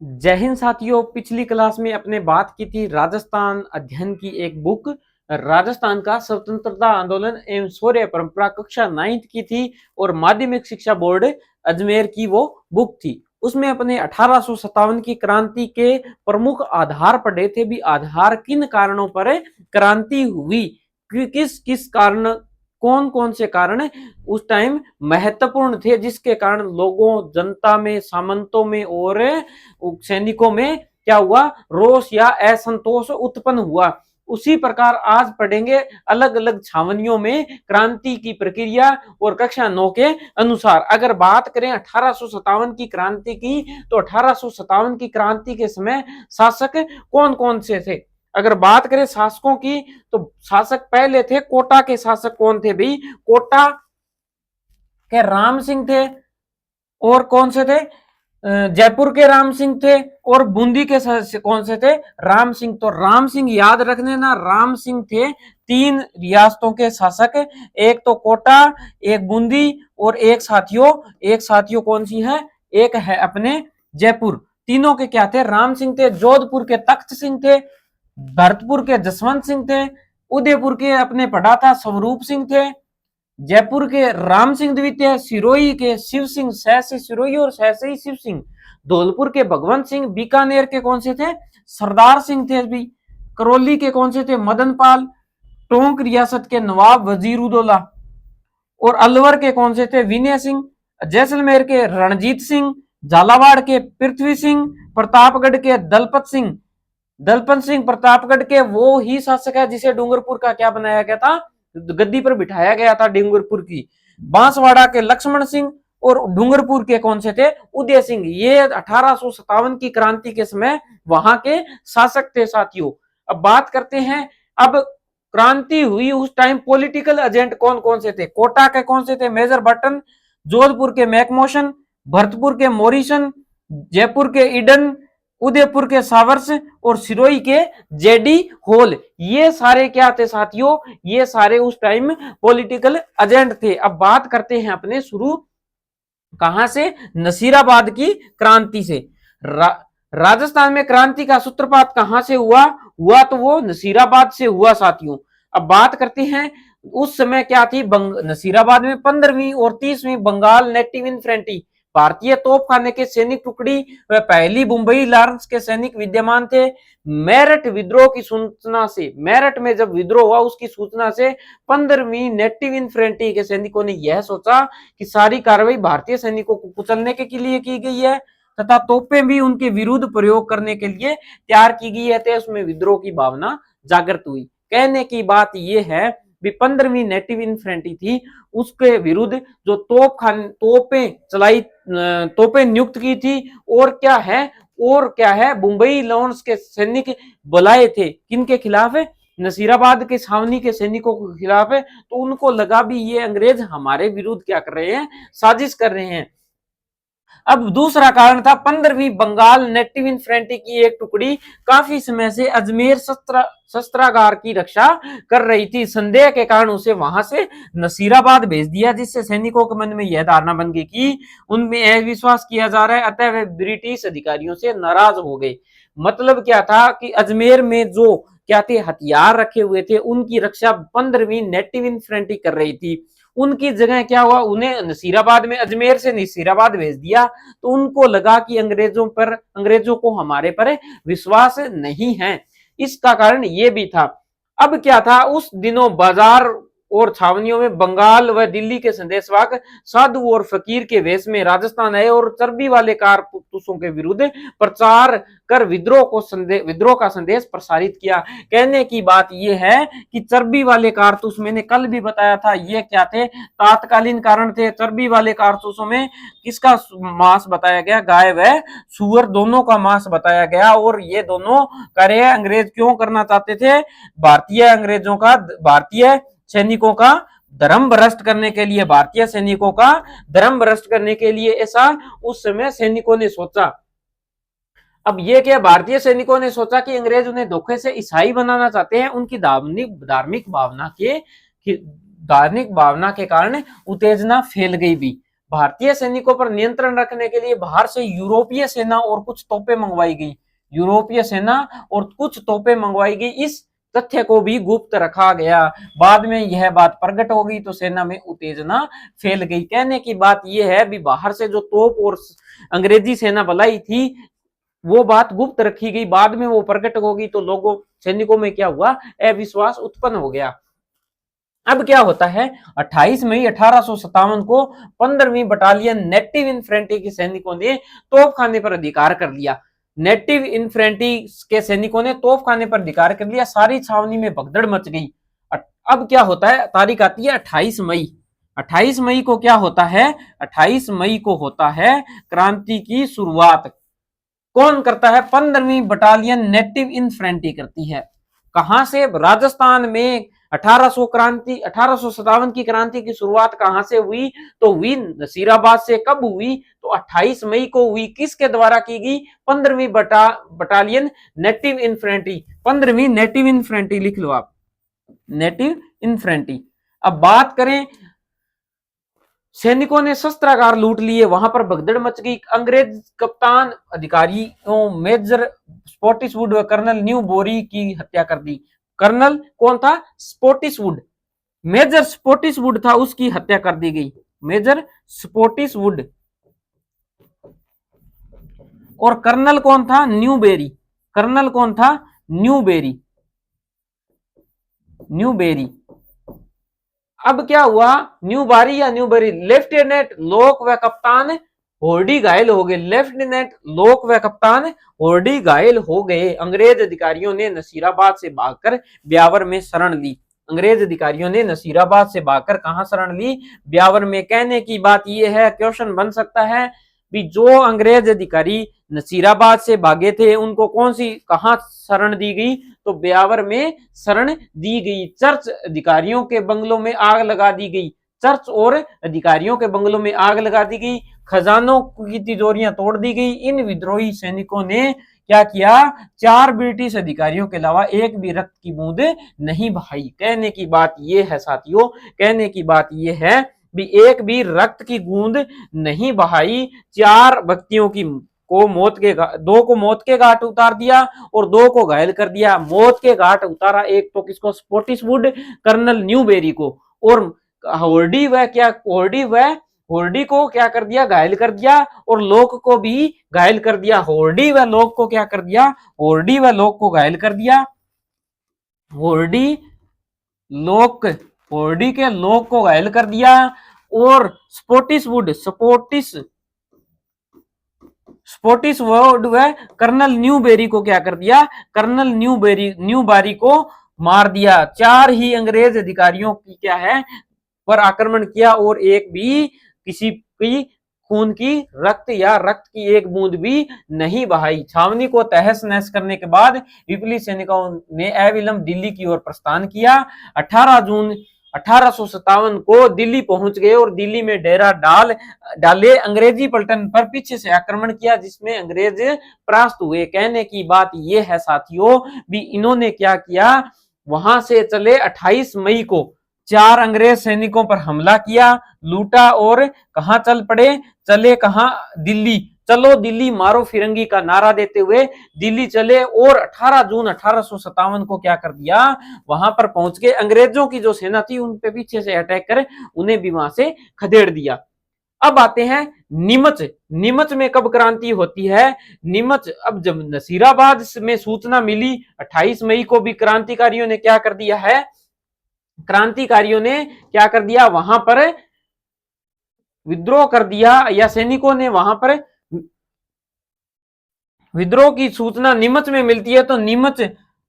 जय हिंद साथियों। पिछली क्लास में अपने बात की थी राजस्थान अध्ययन की एक बुक, राजस्थान का स्वतंत्रता आंदोलन एवं शौर्य परंपरा, कक्षा 9th की थी और माध्यमिक शिक्षा बोर्ड अजमेर की वो बुक थी। उसमें अपने 1857 की क्रांति के प्रमुख आधार पढ़े थे भी। आधार किन कारणों पर क्रांति हुई, किस किस कारण, कौन कौन से कारण उस टाइम महत्वपूर्ण थे, जिसके कारण लोगों, जनता में, सामंतों में और सैनिकों में क्या हुआ, रोष या असंतोष उत्पन्न हुआ। उसी प्रकार आज पढ़ेंगे अलग अलग छावनियों में क्रांति की प्रक्रिया और कक्षा 9 के अनुसार। अगर बात करें 1857 की क्रांति की, तो 1857 की क्रांति के समय शासक कौन कौन से थे। अगर बात करें शासकों की, तो शासक पहले थे कोटा के शासक। कौन थे भाई? कोटा के राम सिंह थे। और कौन से थे? जयपुर के राम सिंह थे। और बूंदी के कौन से थे? राम सिंह। तो राम सिंह याद रखने ना, राम सिंह थे 3 रियासतों के शासक। एक तो कोटा, एक बूंदी और एक साथियों कौन सी है? एक है अपने जयपुर। तीनों के क्या थे? राम सिंह थे। जोधपुर के तख्त सिंह थे। भरतपुर के जसवंत सिंह थे। उदयपुर के अपने पढ़ा था स्वरूप सिंह थे। जयपुर के राम सिंह द्वितीय, सिरोही के शिव सिंह, सहसी सिरोही और सहसी शिव सिंह। धौलपुर के भगवंत सिंह। बीकानेर के कौन से थे? सरदार सिंह थे भी। करौली के कौन से थे? मदन पाल। टोंक रियासत के नवाब वजीरुद्दौला। और अलवर के कौन से थे? विनय सिंह। जैसलमेर के रणजीत सिंह। झालावाड़ के पृथ्वी सिंह। प्रतापगढ़ के दलपत सिंह। दलपत सिंह प्रतापगढ़ के वो ही शासक है जिसे डूंगरपुर का क्या बनाया गया था? गद्दी पर बिठाया गया था डूंगरपुर की। बांसवाड़ा के लक्ष्मण सिंह और डूंगरपुर के कौन से थे? उदय सिंह। ये 1857 की क्रांति के समय वहां के शासक थे साथियों। अब बात करते हैं, अब क्रांति हुई उस टाइम पॉलिटिकल एजेंट कौन कौन से थे? कोटा के कौन से थे? Major button. जोधपुर के मैकमोशन। भरतपुर के मोरिसन। जयपुर के ईडन। उदयपुर के सावर्स और सिरोही के जेडी होल। ये सारे क्या थे साथियों? ये सारे उस टाइम पॉलिटिकल एजेंट थे। अब बात करते हैं अपने शुरू कहां से? नसीराबाद की क्रांति से। राजस्थान में क्रांति का सूत्रपात कहां से हुआ? तो वो नसीराबाद से हुआ साथियों। अब बात करते हैं उस समय क्या थी नसीराबाद में 15वीं और 30वीं बंगाल नेटिव इन्फेंट्री, भारतीय तोपखाने के सैनिक टुकड़ी व पहली मुंबई लांस के सैनिक विद्यमान थे। मेरठ विद्रोह की सूचना से, मेरठ में जब विद्रोह हुआ उसकी सूचना से 15वीं नेटिव इन्फेंट्री के सैनिकों ने यह सोचा कि सारी कार्रवाई भारतीय सैनिकों को कुचलने के लिए की गई है तथा तोपें भी उनके विरुद्ध प्रयोग करने के लिए तैयार की गई है। उसमें विद्रोह की भावना जागृत हुई। कहने की बात यह है भी 15वीं नेटिव इन्फेंट्री थी, उसके विरुद्ध जो तोपें चलाई, तोपें नियुक्त की थी। और क्या है मुंबई लॉन्स के सैनिक बुलाए थे। किनके खिलाफ है? नसीराबाद के छावनी के सैनिकों के खिलाफ है। तो उनको लगा भी ये अंग्रेज हमारे विरुद्ध क्या कर रहे हैं? साजिश कर रहे हैं। अब दूसरा कारण था 15वीं बंगाल नेटिव इन्फेंट्री की एक टुकड़ी काफी समय से अजमेर शस्त्रागार की रक्षा कर रही थी। संदेह के कारण उसे वहां से नसीराबाद भेज दिया, जिससे सैनिकों के मन में यह धारणा बन गई कि उनमें अविश्वास किया जा रहा है, अतः वे ब्रिटिश अधिकारियों से नाराज हो गए। मतलब क्या था कि अजमेर में जो क्या थे हथियार रखे हुए थे, उनकी रक्षा 15वीं नेटिव इन्फेंट्री कर रही थी। उनकी जगह क्या हुआ, उन्हें नसीराबाद में, अजमेर से नसीराबाद भेज दिया। तो उनको लगा कि अंग्रेजों को हमारे पर विश्वास नहीं है। इसका कारण ये भी था। अब क्या था, उस दिनों बाजार और छावनियों में बंगाल व दिल्ली के संदेशवाहक साधु और फकीर के वेश में राजस्थान आए और चर्बी वाले कारतूसों के विरुद्ध प्रचार कर विद्रोह का संदेश प्रसारित किया। कहने की बात यह है कि चर्बी वाले कारतूस, मैंने कल भी बताया था, ये क्या थे? तात्कालीन कारण थे। चर्बी वाले कारतूसों में किसका मांस बताया गया? गाय व सुअर दोनों का मांस बताया गया। और ये दोनों कार्य अंग्रेज क्यों करना चाहते थे? भारतीय सैनिकों का धर्म भ्रष्ट करने के लिए, भारतीय सैनिकों का धर्म भ्रष्ट करने के लिए ऐसा उस समय सैनिकों ने सोचा। अब ये क्या, भारतीय सैनिकों ने सोचा कि अंग्रेज उन्हें धोखे से ईसाई बनाना चाहते हैं। उनकी धार्मिक भावना के कारण उत्तेजना फैल गई भी। भारतीय सैनिकों पर नियंत्रण रखने के लिए बाहर से यूरोपीय सेना और कुछ तोपें मंगवाई गई, यूरोपीय सेना और कुछ तोपें मंगवाई गई। इस तथ्य को भी गुप्त रखा गया। बाद में यह बात प्रकट हो गई तो सेना में उत्तेजना फैल गई। कहने की बात यह है भी बाहर से जो तोप और अंग्रेजी सेना बुलाई थी वो बात गुप्त रखी गई, बाद में वो प्रकट हो गई तो लोगों सैनिकों में क्या हुआ, अविश्वास उत्पन्न हो गया। अब क्या होता है, 28 मई 1857 को 15वीं बटालियन नेटिव इन्फेंट्री के सैनिकों ने तोपखाने पर अधिकार कर लिया। नेटिव इन्फेंट्री के सैनिकों ने तोपखाने पर अधिकार कर लिया। सारी छावनी में भगदड़ मच गई। अब क्या होता है, तारीख आती है 28 मई। 28 मई को क्या होता है, 28 मई को होता है क्रांति की शुरुआत। कौन करता है, 15वीं बटालियन नेटिव इन्फेंट्री करती है। कहां से, राजस्थान में 1857 की क्रांति की शुरुआत कहां से हुई, तो हुई नसीराबाद से। कब हुई, तो 28 मई को हुई। किसके द्वारा की गई, 15वीं बटालियन नेटिव इन्फेंट्री। 15वीं नेटिव इन्फेंट्री लिख लो आप, नेटिव इन्फेंट्री। अब बात करें, सैनिकों ने शस्त्रागार लूट लिए, वहां पर भगदड़ मच गई। अंग्रेज कप्तान अधिकारियों मेजर स्पॉटिसवुड व कर्नल न्यू बोरी की हत्या कर दी। कर्नल कौन था, स्पॉटिसवुड, मेजर स्पॉटिसवुड था, उसकी हत्या कर दी गई, मेजर स्पॉटिसवुड। और कर्नल कौन था, न्यूबेरी, कर्नल कौन था, न्यूबेरी, न्यूबेरी। अब क्या हुआ, न्यूबारी या न्यूबेरी, लेफ्टिनेंट लोक व कप्तान होर्डी घायल हो गए। लेफ्टिनेंट लोक व कप्तान होर्डी घायल हो गए। अंग्रेज अधिकारियों ने नसीराबाद से भागकर ब्यावर में शरण ली। अंग्रेज अधिकारियों ने नसीराबाद से भागकर कहां शरण ली, ब्यावर में। कहने की बात यह है, क्वेश्चन बन सकता है भी जो अंग्रेज अधिकारी नसीराबाद से भागे थे उनको कौन सी कहां शरण दी गई, तो ब्यावर में शरण दी गई। चर्च अधिकारियों के बंगलों में आग लगा दी गई, चर्च और अधिकारियों के बंगलों में आग लगा दी गई। खजानों की तिजोरियां तोड़ दी गई। इन विद्रोही सैनिकों ने क्या किया, 4 ब्रिटिश अधिकारियों के अलावा एक भी रक्त की बूंद नहीं बहाई। कहने की बात यह है साथियों, कहने की बात यह है भी एक भी रक्त की बूंद नहीं बहाई। 4 व्यक्तियों की को मौत के 2 को मौत के घाट उतार दिया और 2 को घायल कर दिया। मौत के घाट उतारा एक तो किसको, स्पॉटिसवुड, कर्नल न्यूबेरी को, और होर्डी व क्या, होर्डी को क्या कर दिया, घायल कर दिया, और लोक को भी घायल कर दिया। होर्डी व लोक को क्या कर दिया, होर्डी व लोक को घायल कर दिया। होर्डी लोक, होर्डी के लोक को घायल कर दिया। और स्पॉटिसवुड, स्पॉटिसवुड व कर्नल न्यूबेरी को क्या कर दिया, कर्नल न्यूबारी को मार दिया। 4 ही अंग्रेज अधिकारियों की क्या है पर आक्रमण किया और एक भी किसी की खून की रक्त या रक्त की एक बूंद भी नहीं बहाई। छावनी को तहस नहस करने के बाद विप्लवी सैनिकों ने अविलंब दिल्ली की ओर प्रस्थान किया। 18 जून 1857 को दिल्ली पहुंच गए और दिल्ली में डेरा डाले। अंग्रेजी पलटन पर पीछे से आक्रमण किया जिसमें अंग्रेज परास्त हुए। कहने की बात यह है साथियों भी इन्होंने क्या किया, वहां से चले 28 मई को 4 अंग्रेज सैनिकों पर हमला किया, लूटा और कहां चल पड़े, चले कहां, दिल्ली। चलो दिल्ली मारो फिरंगी का नारा देते हुए दिल्ली चले और 18 जून 1857 को क्या कर दिया, वहां पर पहुंच के अंग्रेजों की जो सेना थी उन पे पीछे से अटैक कर उन्हें भी वहां से खदेड़ दिया। अब आते हैं नीमच। नीमच में कब क्रांति होती है, नीमच, अब जब नसीराबाद में सूचना मिली 28 मई को भी क्रांतिकारियों ने क्या कर दिया है, क्रांतिकारियों ने क्या कर दिया, वहां पर विद्रोह कर दिया या सैनिकों ने वहां पर विद्रोह की सूचना नीमच में मिलती है। तो नीमच,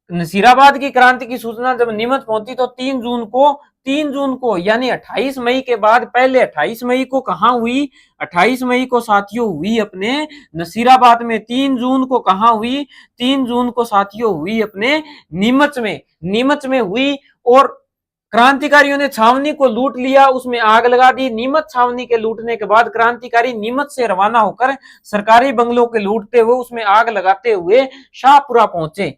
नसीराबाद की क्रांति की सूचना जब नीमच पहुंची तो 3 जून को यानी 28 मई के बाद पहले 28 मई को कहां हुई, 28 मई को साथियों हुई अपने नसीराबाद में। 3 जून को कहां हुई, 3 जून को साथियों हुई अपने नीमच में, नीमच में हुई। और क्रांतिकारियों ने छावनी को लूट लिया, उसमें आग लगा दी। नीमच छावनी के लूटने के बाद क्रांतिकारी नीमच से रवाना होकर सरकारी बंगलों के लूटते हुए उसमें आग लगाते हुए शाहपुरा पहुंचे।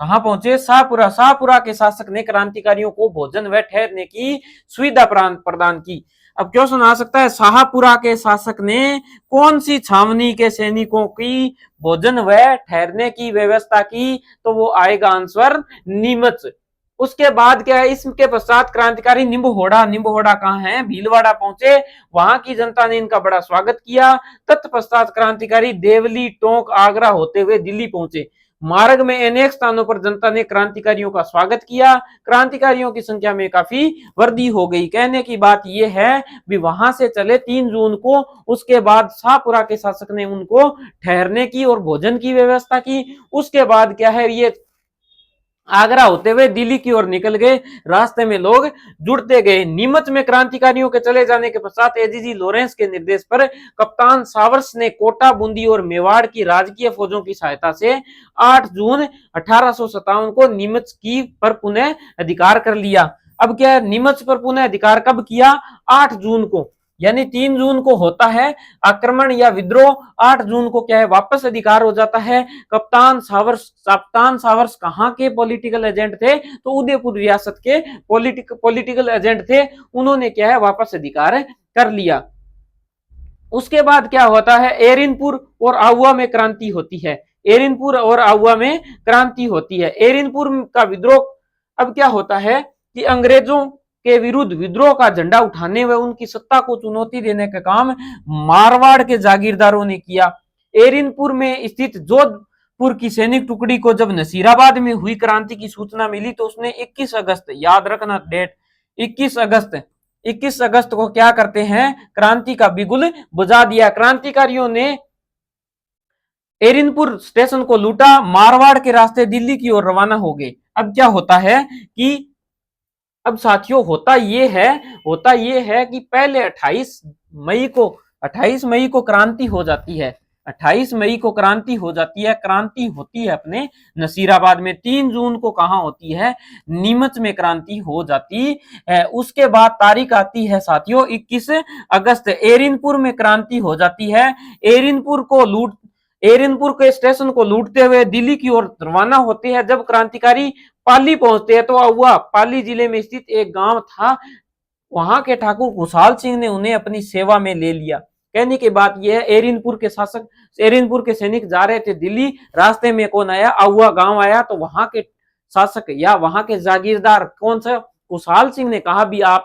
कहां पहुंचे, शाहपुरा। शाहपुरा के शासक ने क्रांतिकारियों को भोजन व ठहरने की सुविधा प्रदान की। अब क्वेश्चन आ सकता है, शाहपुरा के शासक ने कौन सी छावनी के सैनिकों की भोजन व ठहरने की व्यवस्था की? तो वो आएगा आंसर नीमच। उसके बाद क्या है, इसके पश्चात क्रांतिकारी निम्बोहड़ा, निम्बोहड़ा कहाँ है, भीलवाड़ा पहुंचे, वहां की जनता ने इनका बड़ा स्वागत किया। तत्पश्चात क्रांतिकारी देवली, टोंक, आगरा होते हुए दिल्ली पहुंचे। मार्ग में अनेक स्थानों पर जनता ने क्रांतिकारियों का स्वागत किया। क्रांतिकारियों की संख्या में काफी वृद्धि हो गई। कहने की बात यह है भी वहां से चले 3 जून को, उसके बाद शाहपुरा के शासक ने उनको ठहरने की और भोजन की व्यवस्था की। उसके बाद क्या है, ये आगरा होते हुए दिल्ली की ओर निकल गए। रास्ते में लोग जुड़ते गए। नीमच में क्रांतिकारियों के चले जाने के पश्चात एजीजी लॉरेंस के निर्देश पर कप्तान सावर्स ने कोटा, बूंदी और मेवाड़ की राजकीय फौजों की सहायता से 8 जून 1857 को नीमच की पर पुनः अधिकार कर लिया। अब क्या है, नीमच पर पुनः अधिकार कब किया? 8 जून को, यानी 3 जून को होता है आक्रमण या विद्रोह, 8 जून को क्या है, वापस अधिकार हो जाता है। कप्तान सावर्स कहाँ के पॉलिटिकल एजेंट थे? तो उदयपुर रियासत के पॉलिटिकल एजेंट थे। उन्होंने क्या है, वापस अधिकार कर लिया। उसके बाद क्या होता है, एरिनपुर और आहुआ में क्रांति होती है। एरिनपुर और आहुआ में क्रांति होती है। एरिनपुर का विद्रोह, अब क्या होता है कि अंग्रेजों के विरुद्ध विद्रोह का झंडा उठाने व उनकी सत्ता को चुनौती देने का काम मारवाड़ के जागीरदारों ने किया। एरिनपुर में स्थित जोधपुर की सैनिक टुकड़ी को जब नसीराबाद में हुई क्रांति की सूचना मिली तो उसने 21 अगस्त, याद रखना डेट, 21 अगस्त को क्या करते हैं, क्रांति का बिगुल बुझा दिया। क्रांतिकारियों ने एरिनपुर स्टेशन को लूटा, मारवाड़ के रास्ते दिल्ली की ओर रवाना हो गए। अब क्या होता है कि अब साथियों होता ये है कि पहले 28 मई को क्रांति हो जाती है। 28 मई को क्रांति हो जाती है। क्रांति होती है अपने नसीराबाद में। 3 जून को कहां होती है, नीमच में क्रांति हो जाती है। उसके बाद तारीख आती है साथियों 21 अगस्त, एरिनपुर में क्रांति हो जाती है। एरिनपुर के स्टेशन को लूटते हुए दिल्ली की ओर रवाना होते हैं। जब क्रांतिकारी पाली पहुंचते हैं तो अहुआ, पाली जिले में स्थित एक गांव था, वहां के ठाकुर खुशहाल सिंह ने उन्हें अपनी सेवा में ले लिया। कहने की बात यह है, एरिनपुर के सैनिक जा रहे थे दिल्ली, रास्ते में कौन आया, अहुआ गांव आया, तो वहां के शासक या वहां के जागीरदार कौन सा, खुशहाल सिंह ने कहा भी आप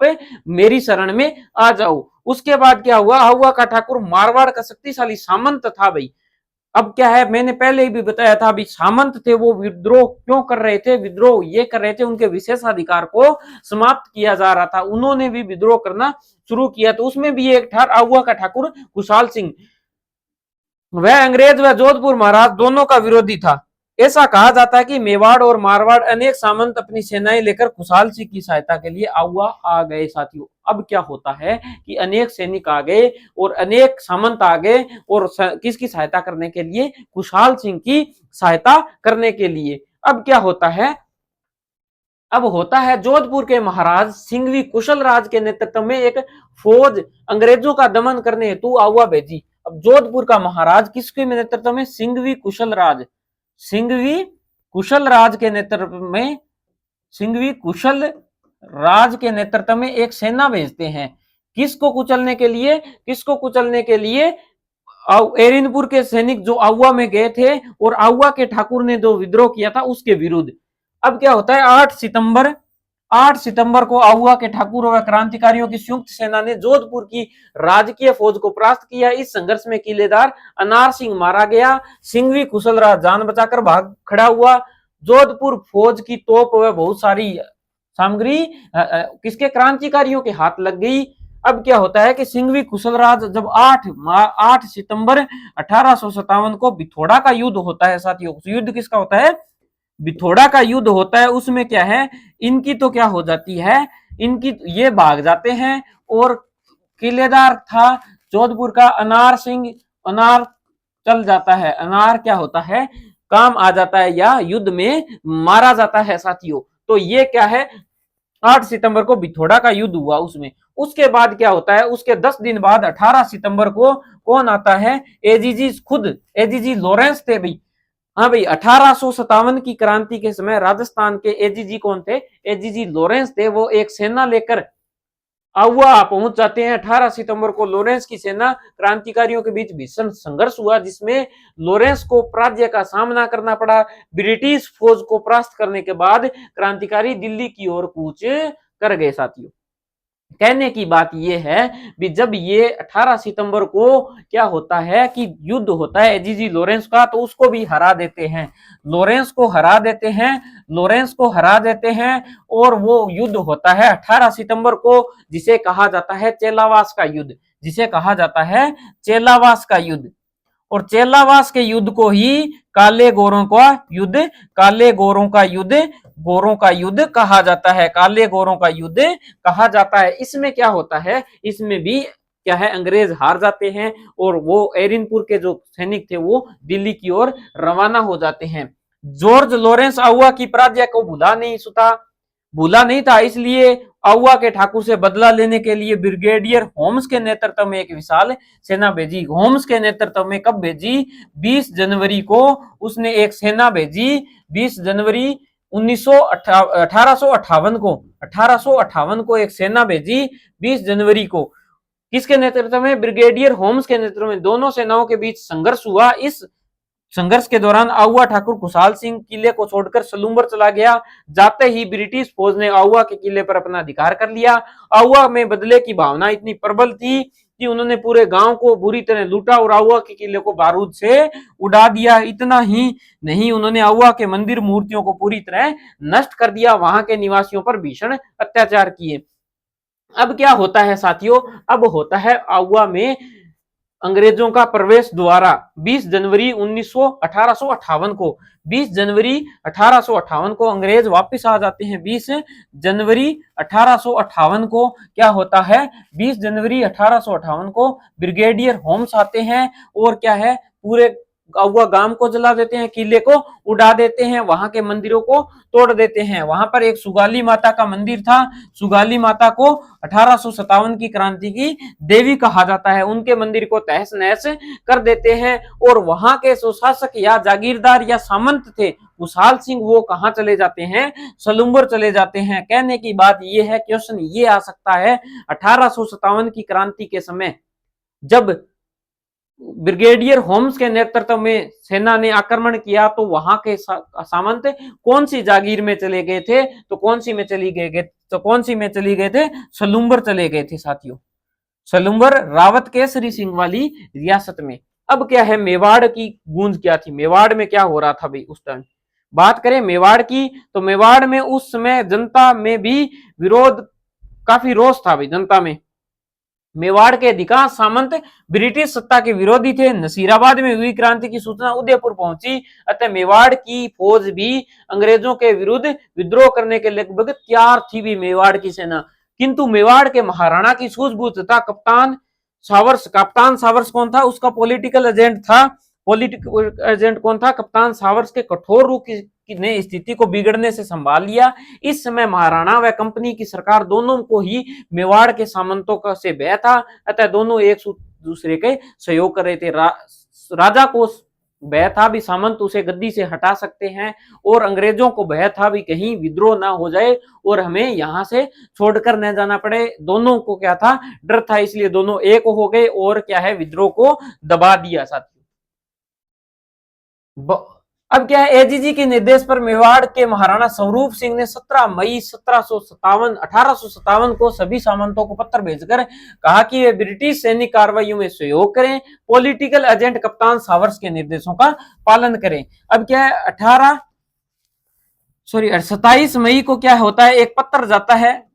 मेरी शरण में आ जाओ। उसके बाद क्या हुआ, अहुआ का ठाकुर मारवाड़ का शक्तिशाली सामंत था भाई। अब क्या है, मैंने पहले ही भी बताया था, अभी सामंत थे, वो विद्रोह क्यों कर रहे थे, विद्रोह ये कर रहे थे उनके विशेषाधिकार को समाप्त किया जा रहा था। उन्होंने भी विद्रोह करना शुरू किया, तो उसमें भी एक अहुआ का ठाकुर खुशहाल सिंह, वह अंग्रेज व जोधपुर महाराज दोनों का विरोधी था। ऐसा कहा जाता है कि मेवाड़ और मारवाड़ अनेक सामंत अपनी सेनाएं लेकर खुशहाल सिंह की सहायता के लिए अहुआ आ गए। साथियों अब क्या होता है कि अनेक सैनिक आ गए और अनेक सामंत आ गए, और किसकी सहायता करने के लिए, खुशहाल सिंह की सहायता करने के लिए। अब क्या होता है, अब होता है जोधपुर के महाराज सिंघवी कुशल राज के नेतृत्व में एक फौज अंग्रेजों का दमन करने हेतु अहुआ भेजी। अब जोधपुर का महाराज किसके नेतृत्व में, सिंघवी कुशल राज के नेतृत्व में, सिंघवी कुशल राज के नेतृत्व में एक सेना भेजते हैं। किसको कुचलने के लिए, एरिनपुर के सैनिक जो अहुआ में गए थे और अहुआ के ठाकुर ने जो विद्रोह किया था उसके विरुद्ध। अब क्या होता है, 8 सितंबर को अहुआ के ठाकुर व क्रांतिकारियों की संयुक्त सेना ने जोधपुर की राजकीय फौज को परास्त किया। इस संघर्ष में किलेदार अनार सिंह मारा गया। सिंघवी कुशलराज जान बचाकर भाग खड़ा हुआ। जोधपुर फौज की तोप व बहुत सारी सामग्री किसके, क्रांतिकारियों के हाथ लग गई। अब क्या होता है कि सिंघवी कुशलराज जब 8 सितंबर 1857 को बिथोड़ा का युद्ध होता है साथियों, युद्ध किसका होता है, बिथोड़ा का युद्ध होता है। उसमें क्या है, इनकी तो क्या हो जाती है, इनकी ये भाग जाते हैं, और किलेदार था जोधपुर का अनार सिंह, अनार चल जाता है, अनार क्या होता है, काम आ जाता है या युद्ध में मारा जाता है साथियों। तो ये क्या है, 8 सितंबर को बिथोड़ा का युद्ध हुआ उसमें। उसके बाद क्या होता है, उसके 10 दिन बाद 18 सितंबर को कौन आता है, एजीजी लॉरेंस थे भाई। हाँ भाई, 1857 की क्रांति के समय राजस्थान के एजीजी कौन थे, एजीजी लॉरेंस थे। वो एक सेना लेकर आहुआ पहुंच जाते हैं। 18 सितंबर को लॉरेंस की सेना क्रांतिकारियों के बीच भीषण संघर्ष हुआ, जिसमें लॉरेंस को पराजय का सामना करना पड़ा। ब्रिटिश फौज को परास्त करने के बाद क्रांतिकारी दिल्ली की ओर कूच कर गए। साथियों, कहने की बात यह है भी जब ये 18 सितंबर को क्या होता है कि युद्ध होता है एजीजी लॉरेंस का, तो उसको भी हरा देते हैं। लॉरेंस को हरा देते हैं, लॉरेंस को हरा देते हैं और वो युद्ध होता है 18 सितंबर को, जिसे कहा जाता है चेलावास का युद्ध, जिसे कहा जाता है चेलावास का युद्ध। और चेलावास के युद्ध को ही काले गोरों का युद्ध, काले गोरों का युद्ध, गोरों का युद्ध कहा जाता है, काले गोरों का युद्ध कहा जाता है। इसमें क्या होता है, इसमें भी क्या है, अंग्रेज हार जाते हैं और वो एरिनपुर के जो सैनिक थे वो दिल्ली की ओर रवाना हो जाते हैं। जॉर्ज लॉरेंस आहुआ की पराजय को भूला नहीं था, इसलिए आहुआ के ठाकुर से बदला लेने के लिए ब्रिगेडियर होम्स के नेतृत्व में एक विशाल सेना भेजी। होम्स के नेतृत्व में कब भेजी? 20 जनवरी को उसने एक सेना भेजी। 20 जनवरी 1858 को एक सेना भेजी 20 जनवरी को। किसके नेतृत्व में? ब्रिगेडियर होम्स के नेतृत्व में। दोनों सेनाओं के बीच संघर्ष हुआ। इस संघर्ष के दौरान आहुआ ठाकुर खुशहाल सिंह किले को छोड़कर सलूम्बर चला गया। जाते ही ब्रिटिश फौज ने आहुआ के किले पर अपना अधिकार कर लिया। आहुआ में बदले की भावना इतनी प्रबल थी कि उन्होंने पूरे गांव को बुरी तरह लूटा और आहुआ के किले को बारूद से उड़ा दिया। इतना ही नहीं, उन्होंने आहुआ के मंदिर मूर्तियों को पूरी तरह नष्ट कर दिया, वहां के निवासियों पर भीषण अत्याचार किए। अब क्या होता है साथियों? अब होता है आहुआ में अंग्रेजों का प्रवेश द्वारा 20 जनवरी 1858 को 20 जनवरी 1858 को अंग्रेज वापस आ जाते हैं। 20 जनवरी 1858 को क्या होता है? 20 जनवरी 1858 को ब्रिगेडियर होम्स आते हैं और क्या है, पूरे आहुआ गांव को जला देते हैं, किले को उड़ा देते हैं, वहां के मंदिरों को तोड़ देते हैं। वहां पर एक सुगाली माता का मंदिर था। सुगाली माता को 1857 की क्रांति की देवी कहा जाता है। उनके मंदिर को तहस नहस कर देते हैं और वहां के सुशासक या जागीरदार या सामंत थे खुशहाल सिंह, वो कहां चले जाते हैं? सलूम्बर चले जाते हैं। कहने की बात यह है, क्वेश्चन ये आ सकता है 1857 की क्रांति के समय जब ब्रिगेडियर होम्स के नेतृत्व में सेना ने आक्रमण किया तो वहां के सामंत कौन सी जागीर में चले गए थे? तो कौन सी में चली गए थे? सलूम्बर चले गए थे साथियों। सलूम्बर रावत केसरी सिंह वाली रियासत में। अब क्या है, मेवाड़ की गूंज क्या थी? मेवाड़ में क्या हो रहा था भाई उस टाइम? बात करें मेवाड़ की, तो मेवाड़ में उस समय जनता में भी विरोध, काफी रोष था भाई जनता में। मेवाड़ के अधिकांश सामंत ब्रिटिश सत्ता के विरोधी थे। नसीराबाद में हुई क्रांति की सूचना उदयपुर पहुंची, अतः मेवाड़ की फौज भी अंग्रेजों के विरुद्ध विद्रोह करने के लगभग तैयार थी भी मेवाड़ की सेना। किंतु मेवाड़ के महाराणा की सूझबूझ तथा कप्तान सावर्स कौन था? उसका पॉलिटिकल एजेंट था। पॉलिटिकल एजेंट कौन था? कप्तान सावर्स के कठोर रूख ने स्थिति को बिगड़ने से संभाल लिया। इस समय महाराणा व कंपनी की सरकार दोनों को ही मेवाड़ के सामंतों का से भय था, अतः दोनों एक दूसरे के सहयोग कर रहे थे। राजा को भय था भी सामंत उसे गद्दी से हटा सकते हैं, और अंग्रेजों को भय था भी कहीं विद्रोह ना हो जाए और हमें यहां से छोड़कर न जाना पड़े। दोनों को क्या था? डर था, इसलिए दोनों एक हो गए और क्या है, विद्रोह को दबा दिया साथियों। अब क्या है, एजीजी के निर्देश पर मेवाड़ के महाराणा स्वरूप सिंह ने 17 मई 1857 को सभी सामंतों को पत्र भेजकर कहा कि वे ब्रिटिश सैनिक कार्रवाइयों में सहयोग करें, पॉलिटिकल एजेंट कप्तान सावर्स के निर्देशों का पालन करें। अब क्या है, 27 मई को क्या होता है, एक पत्र जाता है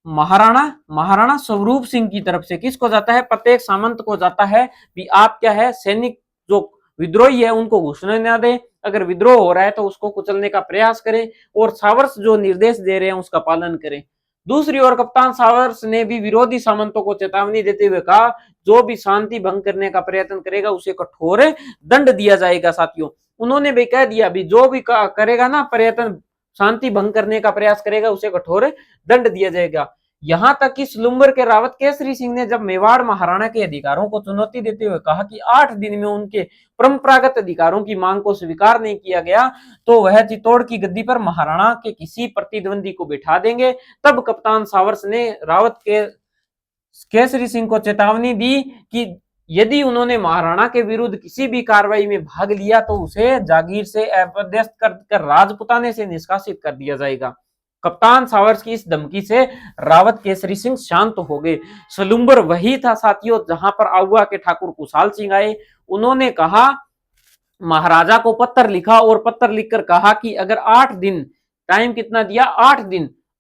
महाराणा स्वरूप सिंह की तरफ से। किसको जाता है? प्रत्येक सामंत को जाता है भी आप क्या है, सैनिक जो विद्रोही है उनको घुसने न दें, अगर विद्रोह हो रहा है तो उसको कुचलने का प्रयास करें, और सावर्स जो निर्देश दे रहे हैं उसका पालन करें। दूसरी ओर कप्तान सावर्स ने भी विरोधी सामंतों को चेतावनी देते हुए कहा, जो भी शांति भंग करने का प्रयत्न करेगा उसे कठोर दंड दिया जाएगा। साथियों, उन्होंने भी कह दिया भी जो भी करेगा ना प्रयत्न शांति भंग करने का प्रयास करेगा उसे कठोर दंड दिया जाएगा। यहां तक कि सलूम्बर के रावत केसरी सिंह ने जब मेवाड़ महाराणा के अधिकारों को चुनौती देते हुए कहा कि 8 दिन में उनके परंपरागत अधिकारों की मांग को स्वीकार नहीं किया गया तो वह चित्तौड़ की गद्दी पर महाराणा के किसी प्रतिद्वंदी को बिठा देंगे, तब कप्तान सावर्स ने रावत केसरी सिंह को चेतावनी दी कि यदि उन्होंने महाराणा के विरुद्ध किसी भी कार्रवाई में भाग लिया तो उसे जागीर से अपदस्थ कर राजपुताने से निष्कासित कर दिया जाएगा। कप्तान सावर्स की इस धमकी से रावत केसरी सिंह शांत हो गए। सलुम्बर वही था साथियों जहां पर आउआ के ठाकुर कुशाल सिंह आए। उन्होंने कहा, महाराजा को पत्र लिखा और पत्र लिखकर कहा कि अगर 8 दिन, टाइम कितना दिया,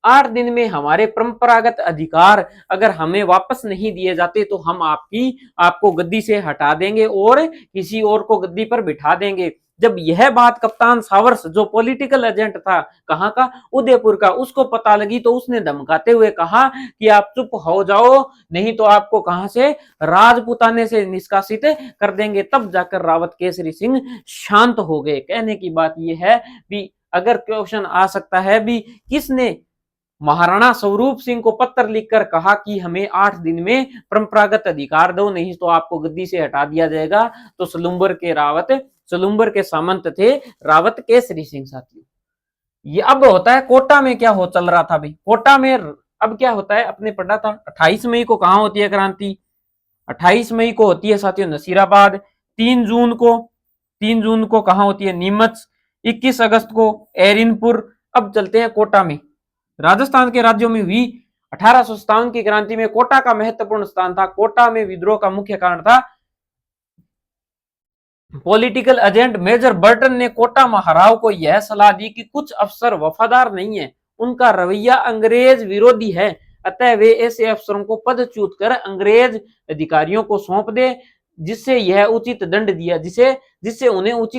8 दिन में हमारे परंपरागत अधिकार अगर हमें वापस नहीं दिए जाते तो हम आपको गद्दी से हटा देंगे और किसी और को गद्दी पर बिठा देंगे। जब यह बात कप्तान सावर्स जो पॉलिटिकल एजेंट था, कहां का, उदयपुर का, उसको पता लगी तो उसने धमकाते हुए कहा कि आप चुप हो जाओ नहीं तो आपको कहां से, राजपुताने से निष्कासित कर देंगे। तब जाकर रावत केसरी सिंह शांत हो गए। कहने की बात यह है भी, अगर क्वेश्चन आ सकता है भी, किसने महाराणा स्वरूप सिंह को पत्र लिखकर कहा कि हमें 8 दिन में परंपरागत अधिकार दो नहीं तो आपको गद्दी से हटा दिया जाएगा, तो सलुम्बर के सामंत थे रावत केसरी सिंह। साथियों, ये अब होता है कोटा में क्या हो चल रहा था भाई, कोटा में अब क्या होता है, अपने पढ़ा था 28 मई को कहां होती है क्रांति, 28 मई को होती है साथियों नसीराबाद। 3 जून को कहां होती है, नीमच। 21 अगस्त को एरिनपुर। अब चलते हैं कोटा में। राजस्थान के राज्यों में हुई 1857 की क्रांति में कोटा का महत्वपूर्ण स्थान था। कोटा में विद्रोह का मुख्य कारण था पॉलिटिकल एजेंट मेजर बर्टन ने कोटा महाराव को यह सलाह दी कि कुछ अफसर वफादार नहीं है, उनका रवैया अंग्रेज विरोधी है, अतः वे ऐसे अफसरों को पदच्युत कर अंग्रेज अधिकारियों को सौंप दे जिससे उन्हें उचित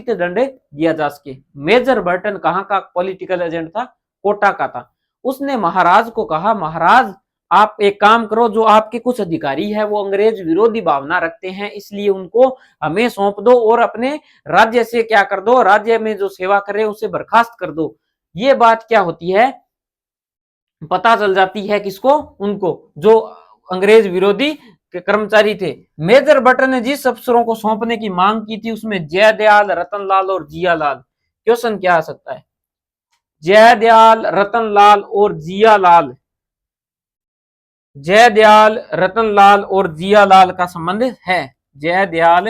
दंड दिया जा सके। मेजर बर्टन कहां का पॉलिटिकल एजेंट था, कोटा का था। उसने महाराज को कहा, महाराज आप एक काम करो, जो आपके कुछ अधिकारी है वो अंग्रेज विरोधी भावना रखते हैं, इसलिए उनको हमें सौंप दो और अपने राज्य से क्या कर दो, राज्य में जो सेवा करे उसे बर्खास्त कर दो। ये बात क्या होती है, पता चल जाती है किसको, उनको जो अंग्रेज विरोधी कर्मचारी थे। मेजर बर्टन ने जिस अफसरों को सौंपने की मांग की थी उसमें जयदयाल, रतनलाल और जियालाल। क्वेश्चन क्या आ सकता है, जयदयाल, रतनलाल और जियालाल, जयदयाल, रतनलाल और जियालाल का संबंध है। जयदयाल,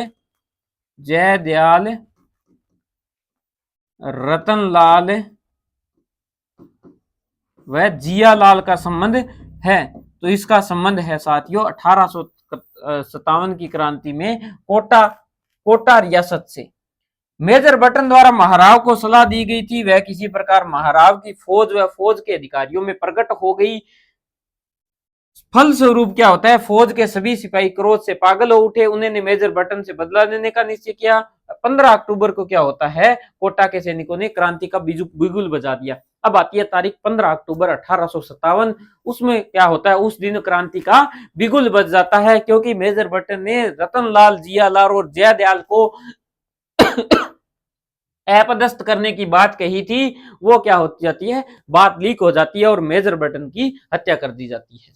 रतनलाल व जियालाल का संबंध है। तो इसका संबंध है साथियों 1857 की क्रांति में कोटा रियासत से। मेजर बर्टन द्वारा महाराव को सलाह दी गई थी, वह किसी प्रकार महाराव की फौज व फौज के अधिकारियों में प्रकट हो गई। फलस्वरूप क्या होता है, फौज के सभी सिपाही क्रोध से पागल हो उठे। उन्होंने मेजर बर्टन से बदला लेने का निश्चय किया। 15 अक्टूबर को क्या होता है, कोटा के सैनिकों ने क्रांति का बिगुल बजा दिया। अब आती है तारीख 15 अक्टूबर 1857। उसमें क्या होता है, उस दिन क्रांति का बिगुल बज जाता है क्योंकि मेजर बर्टन ने रतनलाल, जियालाल और जयदयाल को अपदस्थ करने की बात कही थी। वो क्या हो जाती है, बात लीक हो जाती है और मेजर बर्टन की हत्या कर दी जाती है।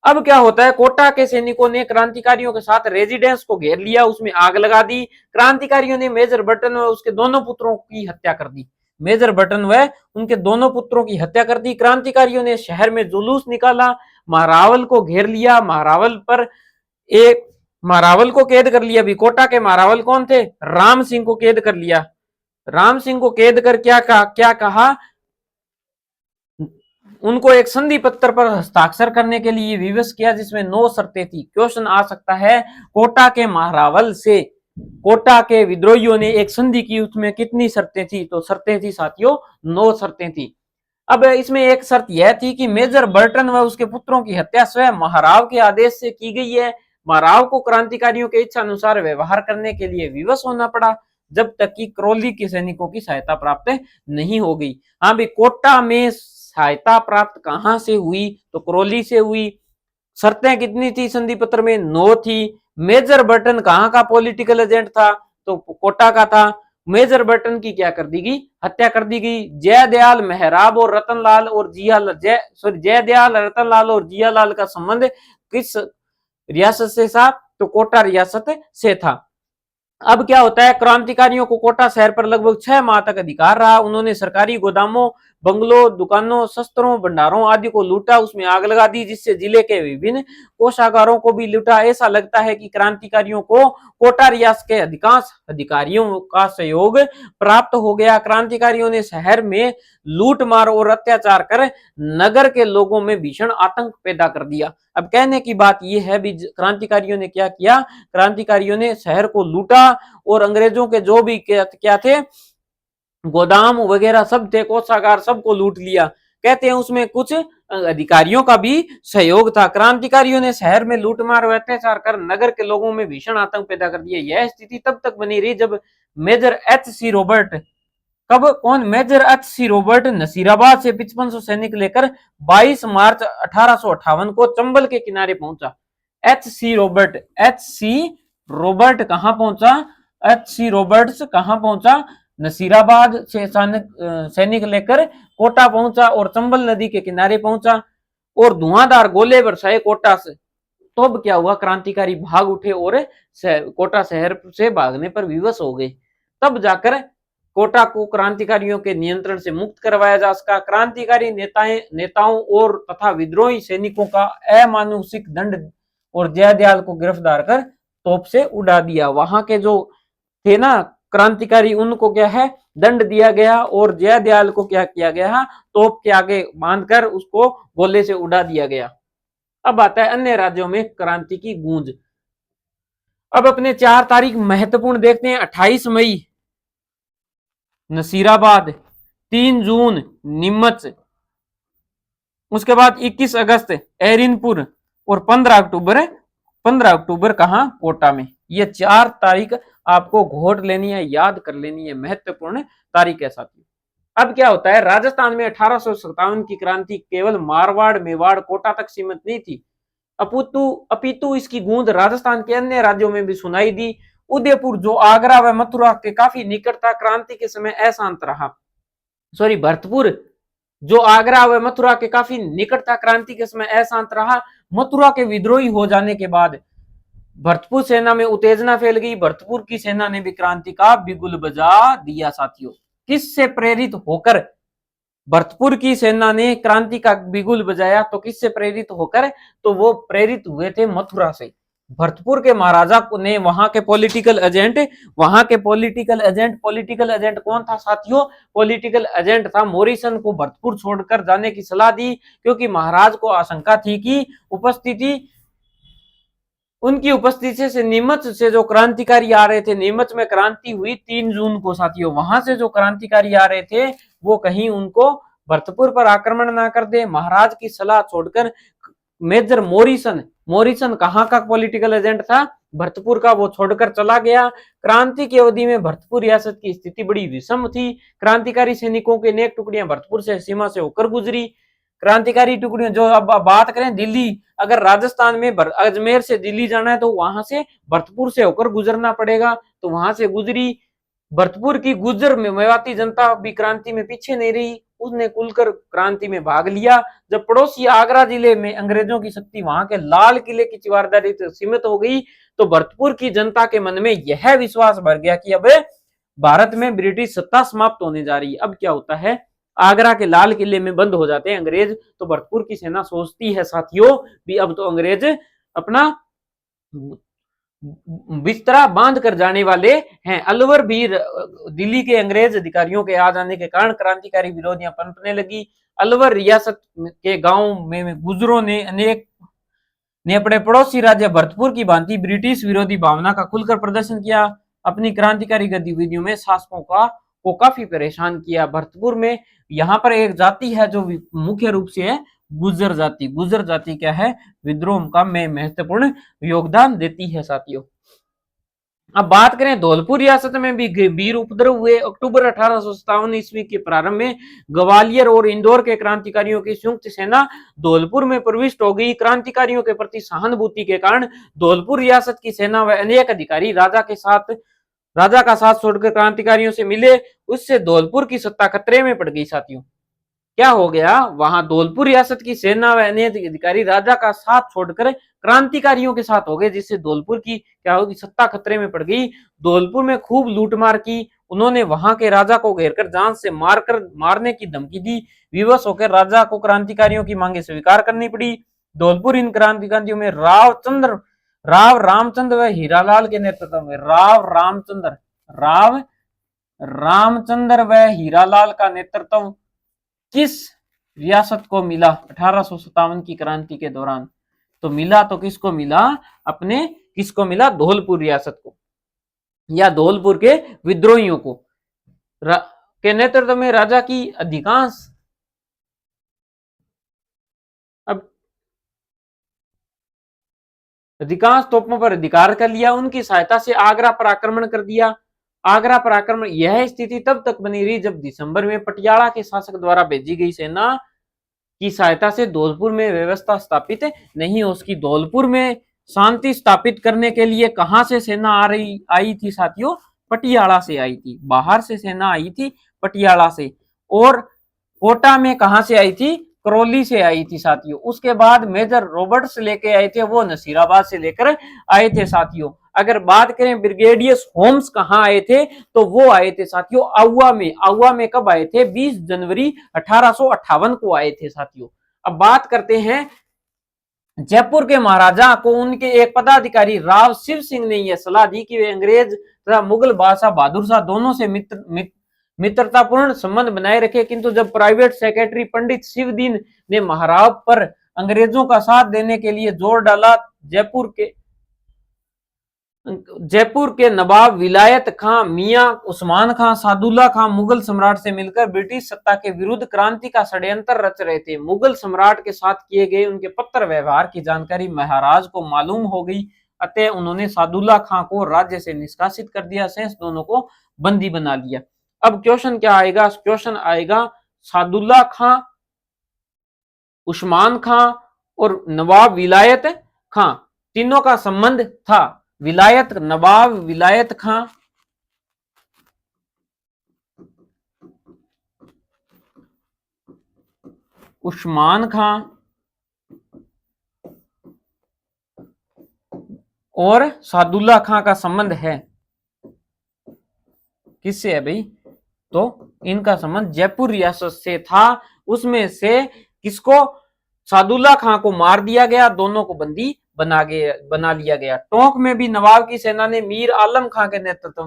अब क्या होता है, कोटा के सैनिकों ने क्रांतिकारियों के साथ रेजिडेंस को घेर लिया, उसमें आग लगा दी। क्रांतिकारियों ने मेजर बर्टन व उसके दोनों पुत्रों की हत्या कर दी। मेजर बर्टन व उनके दोनों पुत्रों की हत्या कर दी। क्रांतिकारियों ने शहर में जुलूस निकाला, महारावल को घेर लिया। महारावल को कैद कर लिया। भी कोटा के महारावल कौन थे, राम सिंह को कैद कर लिया। राम सिंह को कैद कर क्या कहा, उनको एक संधि पत्र पर हस्ताक्षर करने के लिए विवश किया जिसमें 9 शर्तें थी। क्वेश्चन आ सकता है, कोटा के महारावल से कोटा के विद्रोहियों ने एक संधि की, उसमें कितनी शर्तें थी, तो शर्तें थी साथियों 9 शर्तें थी। अब इसमें एक शर्त यह थी कि मेजर बर्टन व उसके पुत्रों की हत्या स्वयं महाराव के आदेश से की गई है। महाराव को क्रांतिकारियों के इच्छा अनुसार व्यवहार करने के लिए विवश होना पड़ा जब तक कि क्रोली के सैनिकों की सहायता प्राप्त नहीं हो गई। हाँ भी, कोटा में सहायता प्राप्त कहां से हुई, तो क्रोली से हुई। शर्तें कितनी थी संधि पत्र में, 9 थी। मेजर बर्टन कहां का पॉलिटिकल एजेंट था, तो कोटा का था। मेजर बर्टन की क्या कर दी गई, हत्या कर दी गई। जयदयाल, मेहराब और रतनलाल और जयदयाल, रतनलाल और जियालाल का संबंध किस रियासत से था, तो कोटा रियासत से था। अब क्या होता है, क्रांतिकारियों को कोटा शहर पर लगभग 6 माह तक अधिकार रहा। उन्होंने सरकारी गोदामों बंगलों, दुकानों, शस्त्रों, भंडारों आदि को लूटा, उसमें आग लगा दी, जिससे जिले के विभिन्न कोषागारों को भी लूटा। ऐसा लगता है कि क्रांतिकारियों को कोटा रियासत के अधिकांश अधिकारियों का सहयोग प्राप्त हो गया। क्रांतिकारियों ने शहर में लूट मार और अत्याचार कर नगर के लोगों में भीषण आतंक पैदा कर दिया। अब कहने की बात यह है भी क्रांतिकारियों ने क्या किया, क्रांतिकारियों ने शहर को लूटा और अंग्रेजों के जो भी क्या थे गोदाम वगैरह सब थे, कोषागार सबको लूट लिया। कहते हैं उसमें कुछ अधिकारियों का भी सहयोग था। क्रांतिकारियों ने शहर में लूटमार व अत्याचार कर नगर के लोगों में भीषण आतंक पैदा कर दिया। यह स्थिति तब तक बनी रही जब मेजर एच.सी. रॉबर्ट, कब कौन, मेजर एच.सी. रॉबर्ट नसीराबाद से 5500 सैनिक लेकर 22 मार्च 1858 को चंबल के किनारे पहुंचा। एच.सी. रॉबर्ट, एच.सी. रॉबर्ट कहां पहुंचा, एच.सी. रॉबर्ट्स कहां पहुंचा, नसीराबाद से सैनिक लेकर कोटा पहुंचा और चंबल नदी के किनारे पहुंचा और धुआंधार गोले बरसाए कोटा से। तो अब क्या हुआ, क्रांतिकारी भाग उठे और कोटा शहर से भागने पर विवश हो गए। तब जाकर कोटा को क्रांतिकारियों के नियंत्रण से मुक्त करवाया जा सका। क्रांतिकारी नेताओं और तथा विद्रोही सैनिकों का अमानुषिक दंड और जयदयाल को गिरफ्तार कर तोप से उड़ा दिया। वहां के जो थे ना क्रांतिकारी, उनको क्या है दंड दिया गया और जयदयाल को क्या किया गया, तोप के आगे बांधकर उसको गोले से उड़ा दिया गया। अब आता है अन्य राज्यों में क्रांति की गूंज। अब अपने 4 तारीख महत्वपूर्ण देखते हैं। 28 मई नसीराबाद, 3 जून नीमच, उसके बाद 21 अगस्त एरिनपुर और 15 अक्टूबर कहां, कोटा में। ये 4 तारीख आपको घोट लेनी है, याद कर लेनी है, महत्वपूर्ण तारीख है साथियों। अब क्या होता है, राजस्थान में 1857 की क्रांति केवल मारवाड़, मेवाड़, कोटा तक सीमित नहीं थी, अपितु इसकी गूंज राजस्थान के अन्य राज्यों में भी सुनाई दी। उदयपुर जो आगरा व मथुरा के काफी निकट था, क्रांति के समय अशांत रहा। भरतपुर जो आगरा व मथुरा के काफी निकट था, क्रांति के समय अशांत रहा। मथुरा के विद्रोही हो जाने के बाद भरतपुर सेना में उत्तेजना फैल गई। भरतपुर की सेना ने भी क्रांति का बिगुल बजा दिया साथियों। किससे प्रेरित होकर भरतपुर की सेना ने क्रांति का बिगुल बजाया, तो किससे प्रेरित होकर, तो वो प्रेरित हुए थे मथुरा से। भरतपुर के महाराजा ने वहां के पॉलिटिकल एजेंट कौन था साथियों, पॉलिटिकल एजेंट था मॉरिसन को भरतपुर छोड़कर जाने की सलाह दी, क्योंकि महाराज को आशंका थी कि उनकी उपस्थिति से नीमच से जो क्रांतिकारी आ रहे थे, नीमच में क्रांति हुई 3 जून को साथियों, वहां से जो क्रांतिकारी आ रहे थे वो कहीं उनको भरतपुर पर आक्रमण ना कर दे। महाराज की सलाह छोड़कर मेजर मॉरिसन कहां का पॉलिटिकल एजेंट था, भरतपुर का, वो छोड़कर चला गया। क्रांति की अवधि में भरतपुर रियासत की स्थिति बड़ी विषम थी। क्रांतिकारी सैनिकों की अनेक टुकड़ियां भरतपुर से सीमा से होकर गुजरी। क्रांतिकारी टुकड़ियां जो, अब बात करें दिल्ली, अगर राजस्थान में अजमेर से दिल्ली जाना है तो वहां से भरतपुर से होकर गुजरना पड़ेगा, तो वहां से गुजरी। भरतपुर की गुजर में मेवाती जनता भी क्रांति में पीछे नहीं रही, उसने खुलकर क्रांति में भाग लिया। जब पड़ोसी आगरा जिले में अंग्रेजों की शक्ति वहां के लाल किले की चीवारदारी से सीमित हो गई, तो भरतपुर की जनता के मन में यह विश्वास भर गया कि अब भारत में ब्रिटिश सत्ता समाप्त होने जा रही है। अब क्या होता है, आगरा के लाल किले में बंद हो जाते हैं अंग्रेज, तो भरतपुर की सेना सोचती है साथियों भी अब तो अंग्रेज अपना बिस्तरा बांध कर जाने वाले हैं। अलवर भी दिल्ली के अंग्रेज अधिकारियों के आ जाने के कारण क्रांतिकारी विरोधियां पनपने लगी। अलवर रियासत के गांव में गुजरों ने अपने पड़ोसी राज्य भरतपुर की भांति ब्रिटिश विरोधी भावना का खुलकर प्रदर्शन किया। अपनी क्रांतिकारी गतिविधियों में शासकों को काफी परेशान किया। भरतपुर में यहाँ पर एक जाति है जो मुख्य रूप से है गुर्जर जाति। गुर्जर जाति क्या है, विद्रोह का में महत्वपूर्ण योगदान देती है साथियों। अब बात करें धौलपुर रियासत में भी वीर उपद्रव हुए। अक्टूबर 1857 ईस्वी के प्रारंभ में ग्वालियर और इंदौर के क्रांतिकारियों की संयुक्त सेना धौलपुर में प्रविष्ट हो गई। क्रांतिकारियों के प्रति सहानुभूति के कारण धौलपुर रियासत की सेना व अनेक अधिकारी राजा का साथ छोड़कर क्रांतिकारियों से मिले। उससे धौलपुर की सत्ता खतरे में पड़ गई साथियों। क्या हो गया, वहां धौलपुर रियासत की सेना व अनेक अधिकारी राजा का साथ छोड़कर क्रांतिकारियों के साथ हो गए, जिससे धौलपुर की क्या होगी, सत्ता खतरे में पड़ गई। धौलपुर में खूब लूटमार की उन्होंने वहां के राजा को घेरकर जान से मारने की धमकी दी। विवश होकर राजा को क्रांतिकारियों की मांगे स्वीकार करनी पड़ी। धौलपुर इन क्रांतिकारियों में राव रामचंद्र व हीरालाल के नेतृत्व में राव रामचंद्र व हीरालाल का नेतृत्व किस रियासत को मिला 1857 की क्रांति के दौरान? तो मिला तो किसको मिला? किसको मिला? धौलपुर रियासत को या धौलपुर के विद्रोहियों को के नेतृत्व में राजा की अधिकांश तोपों पर अधिकार कर लिया। उनकी सहायता से आगरा पर आक्रमण कर दिया। आगरा पर आक्रमण, यह स्थिति तब तक बनी रही जब दिसंबर में पटियाला के शासक द्वारा भेजी गई सेना की सहायता से धौलपुर में व्यवस्था स्थापित नहीं हो सकी। धौलपुर में शांति स्थापित करने के लिए कहां से सेना आई थी साथियों? पटियाला से आई थी। बाहर से सेना आई थी पटियाला से। और कोटा में कहां से आई थी? करौली से आई थी साथियों। उसके बाद मेजर रॉबर्ट्स लेके आए थे, वो नसीराबाद से लेकर आए थे साथियों। अगर बात करें ब्रिगेडियर होम्स कहां आए थे, तो वो आए थे साथियों आउवा में। आउवा में कब आए थे? 20 जनवरी 1858 को आए थे साथियों। अब बात करते हैं जयपुर के महाराजा को उनके एक पदाधिकारी राव शिव सिंह ने यह सलाह दी कि वे अंग्रेज तथा मुगल बादशाह बहादुर शाह दोनों से मित्रतापूर्ण संबंध बनाए रखे। किंतु जब प्राइवेट सेक्रेटरी पंडित शिवदीन ने महाराव पर अंग्रेजों का साथ देने के लिए जोर डाला, जयपुर के नवाब विलायत खां मियां उस्मान खां सादुल्ला खां मुगल सम्राट से मिलकर ब्रिटिश सत्ता के विरुद्ध क्रांति का षड्यंत्र रच रहे थे। मुगल सम्राट के साथ किए गए उनके पत्र व्यवहार की जानकारी महाराज को मालूम हो गई। अतः उन्होंने सादुल्ला खां को राज्य से निष्कासित कर दिया, शेष दोनों को बंदी बना लिया। अब क्वेश्चन क्या आएगा? क्वेश्चन आएगा सादुल्ला खां, उस्मान खां और नवाब विलायत खां, तीनों का संबंध था। नवाब विलायत खां उस्मान खां और सादुल्ला खां का संबंध है किससे है भाई? तो इनका संबंध जयपुर रियासत से था। उसमें से किसको? सादुल्ला खां को मार दिया गया, दोनों को बंदी बना लिया गया। टोंक में भी नवाब की सेना ने मीर आलम खां के नेतृत्व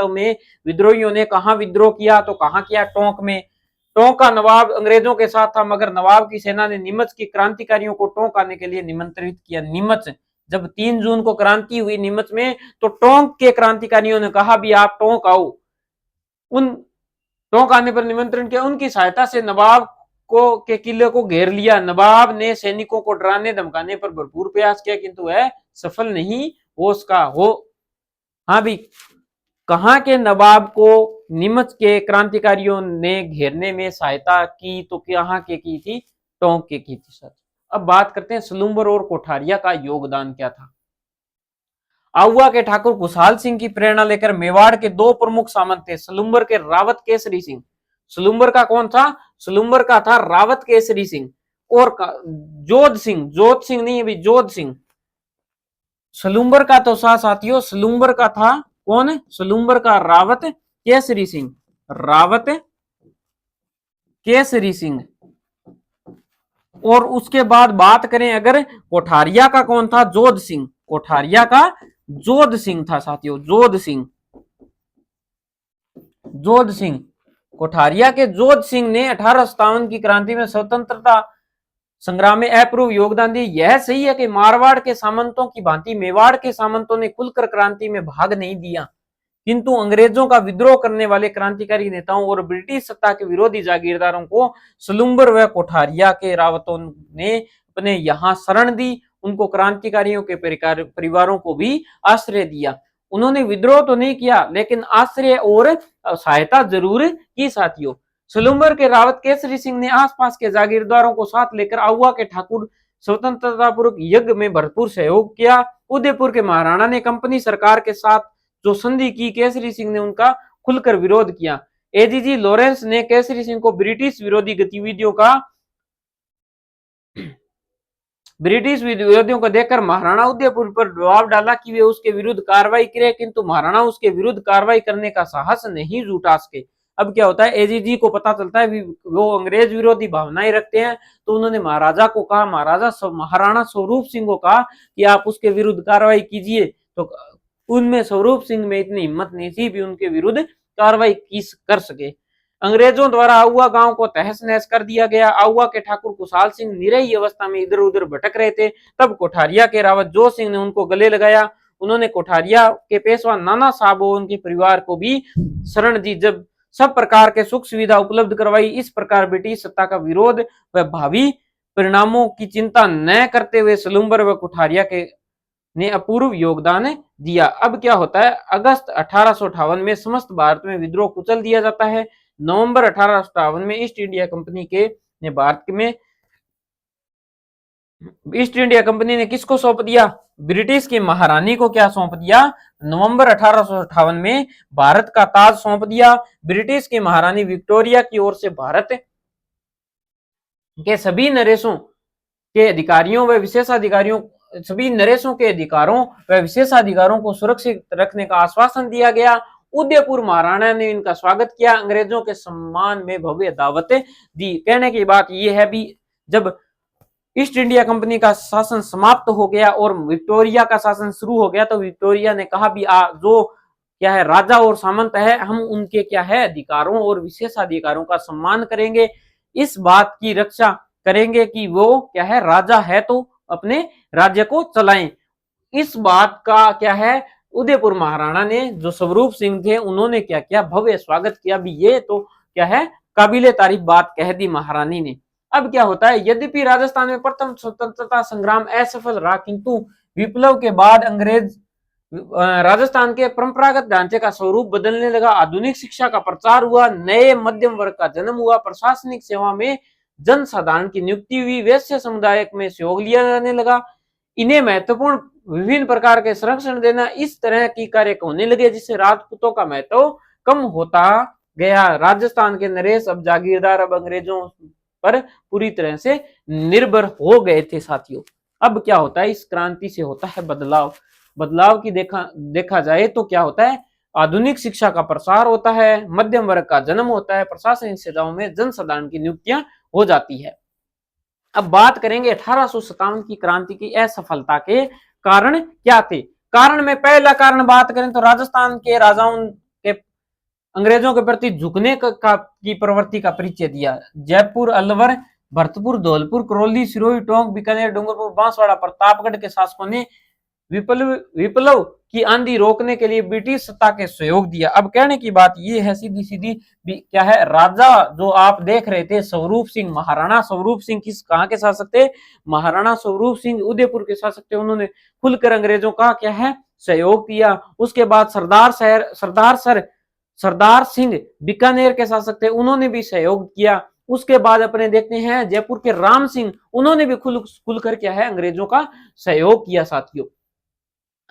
में विद्रोहियों ने कहां विद्रोह किया? तो कहां किया? टोंक में। टोंक का नवाब अंग्रेजों के साथ था, मगर नवाब की सेना ने नीमच की क्रांतिकारियों को टोंक आने के लिए निमंत्रित किया। नीमच, जब 3 जून को क्रांति हुई नीमच में, तो टोंक के क्रांतिकारियों ने कहा भी आप टोंक आओ। उन टोंक आने पर निमंत्रण किया। उनकी सहायता से नवाब के किले को घेर लिया। नवाब ने सैनिकों को डराने धमकाने पर भरपूर प्रयास किया, किंतु वह सफल नहीं हो। हाँ भी, कहां के नवाब को नीमच के क्रांतिकारियों ने घेरने में सहायता की? तो कहां के की थी? टोंक के की थी सर। अब बात करते हैं सलूम्बर और कोठारिया का योगदान क्या था। आउवा के ठाकुर खुशहाल सिंह की प्रेरणा लेकर मेवाड़ के 2 प्रमुख सामंत थे। सलूम्बर के रावत केसरी सिंह। सलूम्बर का कौन था? सलूम्बर का था रावत केसरी सिंह। और जोध सिंह नहीं, अभी जोध सिंह। सलूम्बर का तो साथियों, सलूम्बर का था कौन? सलूम्बर का रावत केसरी सिंह। और उसके बाद बात करें अगर कोठारिया का कौन था? जोध सिंह। कोठारिया का जोध सिंह था साथियों, जोध सिंह। कोठारिया के जोध सिंह ने 1857 की क्रांति में स्वतंत्रता संग्राम में अपूर्व योगदान दिया। यह सही है कि मारवाड़ के सामंतों की भांति मेवाड़ के सामंतों ने खुलकर क्रांति में भाग नहीं दिया, किंतु अंग्रेजों का विद्रोह करने वाले क्रांतिकारी नेताओं और ब्रिटिश सत्ता के विरोधी जागीरदारों को सलूम्बर व कोठारिया के रावतों ने अपने यहाँ शरण दी। उनको क्रांतिकारियों के परिवारों को भी आश्रय दिया। उन्होंने विद्रोह तो नहीं किया, लेकिन आश्रय और सहायता जरूर की साथियों। सलूम्बर के रावत केसरी सिंह ने आसपास के जागीरदारों को साथ लेकर आउवा के ठाकुर स्वतंत्रता पूर्वक यज्ञ में भरपूर सहयोग किया। उदयपुर के महाराणा ने कंपनी सरकार के साथ जो संधि की, केसरी सिंह ने उनका खुलकर विरोध किया। एजीजी लॉरेंस ने केसरी सिंह को ब्रिटिश विरोधी गतिविधियों का ब्रिटिश विरोधियों को देखकर महाराणा उदयपुर पर दबाव डाला कि वे उसके विरुद्ध कार्रवाई करें, किंतु महाराणा उसके विरुद्ध कार्रवाई करने का साहस नहीं जुटा सके। अब क्या होता है, एजीजी को पता चलता है वो अंग्रेज विरोधी भावनाएं रखते हैं, तो उन्होंने महाराजा को कहा, महाराणा स्वरूप सिंह को कहा कि आप उसके विरुद्ध कार्रवाई कीजिए। तो उनमें स्वरूप सिंह में इतनी हिम्मत नहीं थी भी उनके विरुद्ध कार्रवाई कर सके। अंग्रेजों द्वारा आउवा गांव को तहस नहस कर दिया गया। आउवा के ठाकुर कुशाल सिंह निरही अवस्था में इधर उधर भटक रहे थे। तब कोठारिया के रावत जो सिंह ने उनको गले लगाया। उन्होंने कोठारिया के पेशवा नाना साहब और उनके परिवार को भी शरण दी, जब सब प्रकार के सुख सुविधा उपलब्ध करवाई। इस प्रकार ब्रिटिश सत्ता का विरोध व भावी परिणामों की चिंता न करते हुए सलूम्बर व कोठारिया के ने अपूर्व योगदान दिया। अब क्या होता है, अगस्त 1858 में समस्त भारत में विद्रोह कुचल दिया जाता है। नवंबर 1858 में ईस्ट इंडिया कंपनी के ने भारत में ईस्ट इंडिया कंपनी ने किसको सौंप दिया, ब्रिटिश की महारानी को क्या सौंप दिया, नवंबर 1858 में भारत का ताज सौंप दिया। ब्रिटिश की महारानी विक्टोरिया की ओर से भारत के सभी नरेशों के अधिकारियों व विशेषाधिकारियों सभी नरेशों के अधिकारों व विशेषाधिकारों को सुरक्षित रखने का आश्वासन दिया गया। उदयपुर महाराणा ने इनका स्वागत किया, अंग्रेजों के सम्मान में भव्य दावत दी। कहने की बात यह है भी, जब ईस्ट इंडिया कंपनी का शासन समाप्त हो गया और विक्टोरिया का शासन शुरू हो गया, तो विक्टोरिया ने कहा भी जो क्या है राजा और सामंत है, हम उनके क्या है अधिकारों और विशेषाधिकारों का सम्मान करेंगे, इस बात की रक्षा करेंगे कि वो क्या है राजा है तो अपने राज्य को चलाएं। इस बात का क्या है उदयपुर महाराणा ने, जो स्वरूप सिंह थे, उन्होंने क्या किया, भव्य स्वागत किया भी। ये तो क्या है काबिले तारीफ बात कह दी महारानी ने। अब क्या होता है, यद्यपि राजस्थान में प्रथम स्वतंत्रता संग्राम असफल रहा, किंतु विप्लव के बाद अंग्रेज राजस्थान के परंपरागत ढांचे का स्वरूप बदलने लगा। आधुनिक शिक्षा का प्रचार हुआ, नए मध्यम वर्ग का जन्म हुआ, प्रशासनिक सेवा में जनसाधारण की नियुक्ति हुई, वैश्य समुदाय में सहयोग लिया जाने लगा, इन्हें महत्वपूर्ण विभिन्न प्रकार के संरक्षण देना, इस तरह की कार्य होने लगे, जिससे राजपूतों का महत्व कम होता गया। राजस्थान के नरेश अब जागीरदार, अब अंग्रेजों पर पूरी तरह से निर्भर हो गए थे साथियों। अब क्या होता है, इस क्रांति से होता है बदलाव की देखा जाए तो क्या होता है, आधुनिक शिक्षा का प्रसार होता है, मध्यम वर्ग का जन्म होता है, प्रशासनिक सेवाओं में जनसाधारण की नियुक्तियां हो जाती है। अब बात करेंगे 1857 की क्रांति की असफलता के कारण क्या थे। कारण में पहला कारण बात करें तो राजस्थान के राजाओं के अंग्रेजों के प्रति झुकने की प्रवृत्ति का परिचय दिया। जयपुर, अलवर, भरतपुर, धौलपुर, करौली, सिरोही, टोंक, बीकानेर, डूंगरपुर, बांसवाड़ा, प्रतापगढ़ के शासकों ने विप्लव की आंधी रोकने के लिए ब्रिटिश सत्ता के सहयोग दिया। अब कहने की बात यह है सीधी सीधी क्या है, राजा जो आप देख रहे थे स्वरूप सिंह, महाराणा स्वरूप सिंह कहाँ के शासक थे, महाराणा स्वरूप सिंह उदयपुर के शासक थे। उन्होंने खुलकर अंग्रेजों का क्या है सहयोग किया। उसके बाद सरदार सिंह बीकानेर के शासक थे, उन्होंने भी सहयोग किया। उसके बाद अपने देखते हैं जयपुर के राम सिंह, उन्होंने भी खुलकर क्या है अंग्रेजों का सहयोग किया साथियों।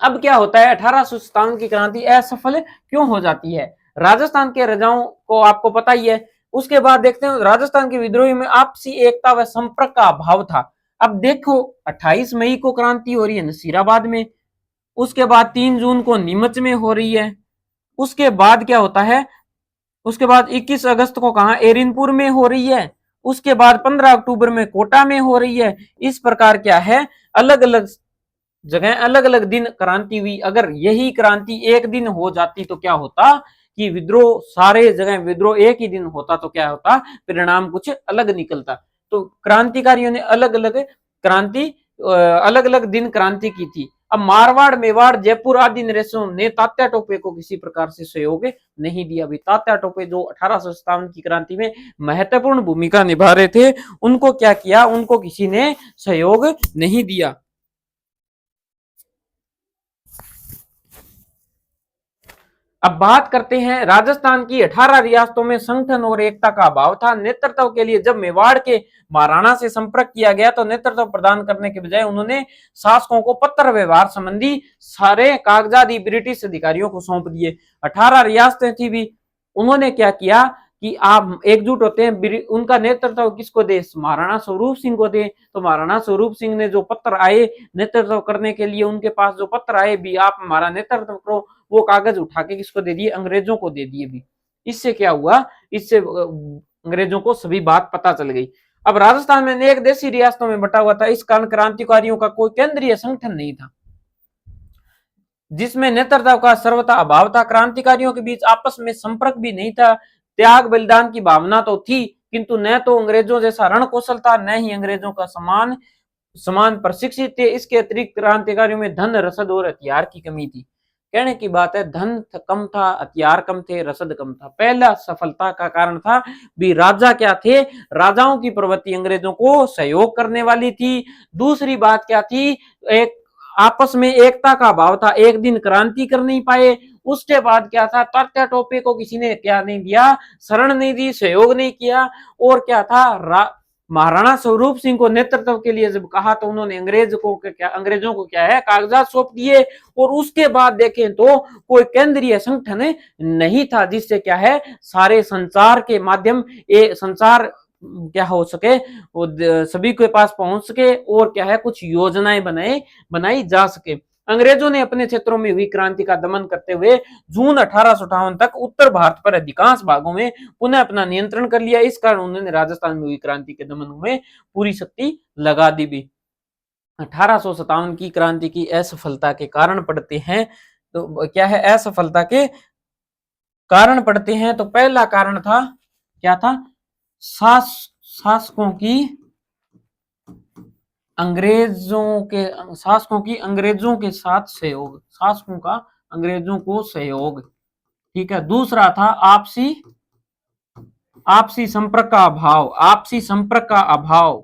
अब क्या होता है, 1857 की क्रांति असफल क्यों हो जाती है, राजस्थान के राजाओं को आपको पता ही है। उसके बाद देखते हैं राजस्थान के विद्रोही में आपसी एकता व संपर्क का अभाव था। अब देखो 28 मई को क्रांति हो रही है नसीराबाद में, उसके बाद 3 जून को नीमच में हो रही है, उसके बाद क्या होता है, उसके बाद 21 अगस्त को कहा एरिनपुर में हो रही है, उसके बाद 15 अक्टूबर में कोटा में हो रही है। इस प्रकार क्या है अलग अलग जगह अलग अलग दिन क्रांति हुई। अगर यही क्रांति एक दिन हो जाती तो क्या होता कि विद्रोह सारे जगह विद्रोह एक ही दिन होता तो क्या होता, परिणाम कुछ अलग निकलता। तो क्रांतिकारियों ने अलग अलग दिन क्रांति की थी। अब मारवाड़, मेवाड़, जयपुर आदि नरेशों ने तात्या टोपे को किसी प्रकार से सहयोग नहीं दिया। भी तात्या टोपे जो 1857 की क्रांति में महत्वपूर्ण भूमिका निभा रहे थे, उनको क्या किया, उनको किसी ने सहयोग नहीं दिया। अब बात करते हैं राजस्थान की 18 रियासतों में संगठन और एकता का अभाव था। नेतृत्व के लिए जब मेवाड़ के महाराणा से संपर्क किया गया तो नेतृत्व प्रदान करने के बजाय उन्होंने शासकों को पत्र व्यवहार संबंधी सारे कागजात ब्रिटिश अधिकारियों को सौंप दिए। 18 रियासतें थी भी, उन्होंने क्या किया कि आप एकजुट होते हैं, उनका नेतृत्व किसको दे, महाराणा स्वरूप सिंह को दे। तो महाराणा स्वरूप सिंह ने जो पत्र आए नेतृत्व करने के लिए, उनके पास जो पत्र आए भी आप हमारा नेतृत्व करो, वो कागज उठा के किसको दे दिए, अंग्रेजों को दे दिए भी। इससे क्या हुआ, इससे अंग्रेजों को सभी बात पता चल गई। अब राजस्थान में अनेक देशी रियासतों में बटा हुआ था, इस कारण क्रांतिकारियों का कोई केंद्रीय संगठन नहीं था, जिसमें नेतृत्व का सर्वथा अभाव था। क्रांतिकारियों के बीच आपस में संपर्क भी नहीं था। त्याग बलिदान की भावना तो थी, किंतु न तो अंग्रेजों जैसा रण कौशल था, न ही अंग्रेजों का समान प्रशिक्षित थे। इसके अतिरिक्त क्रांतिकारियों में धन, रसद और हथियार की कमी थी। कहने की बात है, धन कम था, हथियार कम थे, रसद कम था। पहला सफलता का कारण था भी राजा क्या थे, राजाओं की प्रवृत्ति अंग्रेजों को सहयोग करने वाली थी। दूसरी बात क्या थी, एक आपस में एकता का भाव था, एक दिन क्रांति कर नहीं पाए। उसके बाद क्या था, तात्या टोपे को किसी ने क्या नहीं दिया, शरण नहीं दी, सहयोग नहीं किया। और क्या था, महाराणा स्वरूप सिंह को नेतृत्व के लिए जब कहा तो उन्होंने अंग्रेजों को क्या है, कागजात सौंप दिए। और उसके बाद देखें तो कोई केंद्रीय संगठन नहीं था, जिससे क्या है, सारे संचार के माध्यम संचार क्या हो सके, वो सभी के पास पहुंच सके, और क्या है, कुछ योजनाएं बनाई जा सके। अंग्रेजों ने अपने क्षेत्रों में हुई क्रांति का दमन करते हुए जून 1858 तक उत्तर भारत पर अधिकांश भागों में पुनः अपना नियंत्रण कर लिया। इस कारण उन्होंने राजस्थान में हुई क्रांति के दमन में पूरी शक्ति लगा दी भी। 1857 की क्रांति की असफलता के कारण पड़ते हैं, तो क्या है, असफलता के कारण पड़ते हैं। तो पहला कारण था, क्या था, शासकों की अंग्रेजों के साथ सहयोग, शासकों का अंग्रेजों को सहयोग, ठीक है। दूसरा था आपसी संपर्क का अभाव,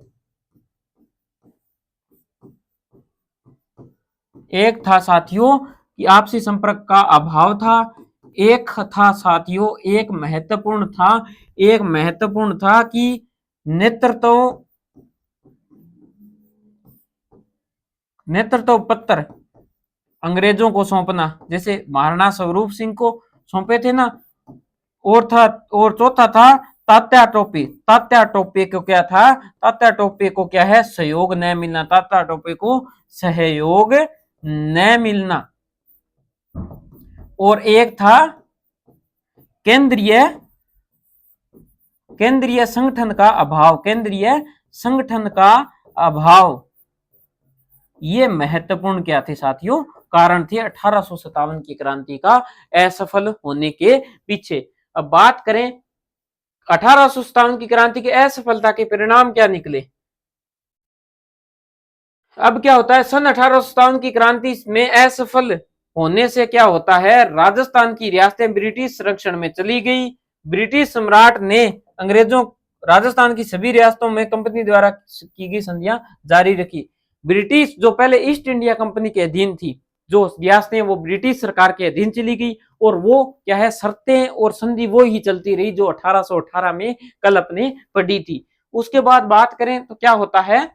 एक था साथियों कि आपसी संपर्क का अभाव था। एक था साथियों, एक महत्वपूर्ण था कि नेतृत्व पत्र अंग्रेजों को सौंपना, जैसे महाराणा स्वरूप सिंह को सौंपे थे ना। और चौथा था तात्या टोपे को क्या था, तात्या टोपे को क्या है, सहयोग न मिलना, तात्या टोपे को सहयोग न मिलना। और एक था केंद्रीय संगठन का अभाव, ये महत्वपूर्ण क्या थे साथियों, कारण थे 1857 की क्रांति का असफल होने के पीछे। अब बात करें 1857 की क्रांति की असफलता के परिणाम क्या निकले। अब क्या होता है, सन 1857 की क्रांति में असफल होने से क्या होता है, राजस्थान की रियासतें ब्रिटिश संरक्षण में चली गई। ब्रिटिश सम्राट ने अंग्रेजों राजस्थान की सभी रियासतों में कंपनी द्वारा की गई संधियां जारी रखी। ब्रिटिश जो पहले ईस्ट इंडिया कंपनी के अधीन थी, जो रियासतें वो ब्रिटिश सरकार के अधीन चली गई, और वो क्या है, शर्तें और संधि वो ही चलती रही जो 1818 में कल अपने पढ़ी थी। उसके बाद बात करें तो क्या होता है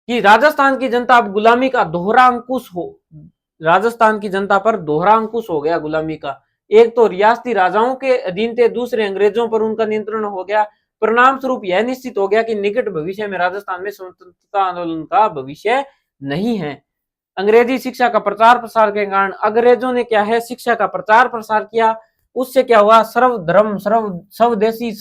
कि राजस्थान की जनता अब गुलामी का दोहरा अंकुश राजस्थान की जनता पर दोहरा अंकुश हो गया गुलामी का। एक तो रियासती राजाओं के अधीन थे, दूसरे अंग्रेजों पर उनका नियंत्रण हो गया। परिणाम स्वरूप यह निश्चित हो गया कि निकट भविष्य में राजस्थान में स्वतंत्रता आंदोलन का भविष्य नहीं है। अंग्रेजी शिक्षा का प्रचार प्रसार के कारण अंग्रेजों ने क्या है, शिक्षा का प्रचार प्रसार किया। उससे क्या हुआ, सर्वधर्म स्वदेशी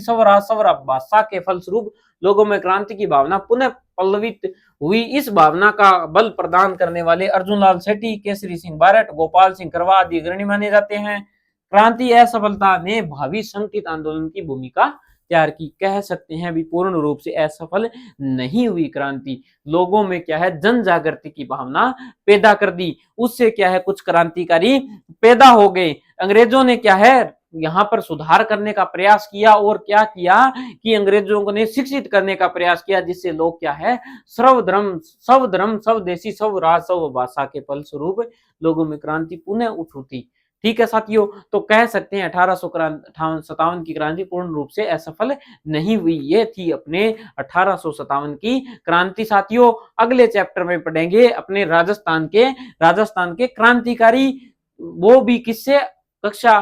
भाषा के फलस्वरूप लोगों में क्रांति की भावना पुनः पल्लवित हुई। इस भावना का बल प्रदान करने वाले अर्जुनलाल सेठी, केसरी सिंह बारट, गोपाल सिंह करवा आदि अग्रणी माने जाते हैं। क्रांति असफलता ने भावी संगठित आंदोलन की भूमिका तैयार की। कह सकते हैं भी पूर्ण रूप से असफल नहीं हुई क्रांति, लोगों में क्या है, जन जागृति की भावना पैदा कर दी। उससे क्या है, कुछ क्रांतिकारी पैदा हो गए। अंग्रेजों ने क्या है, यहाँ पर सुधार करने का प्रयास किया, और क्या किया कि अंग्रेजों ने शिक्षित करने का प्रयास किया, जिससे लोग क्या है, सर्वधर्म स्वदेशी स्वराज स्व भाषा के फलस्वरूप लोगों में क्रांति पुनः उठी। ठीक है साथियों, तो कह सकते हैं 1857 की क्रांति पूर्ण रूप से असफल नहीं हुई। ये थी अपने 1857 की क्रांति साथियों। अगले चैप्टर में पढ़ेंगे अपने राजस्थान के क्रांतिकारी, वो भी किससे, कक्षा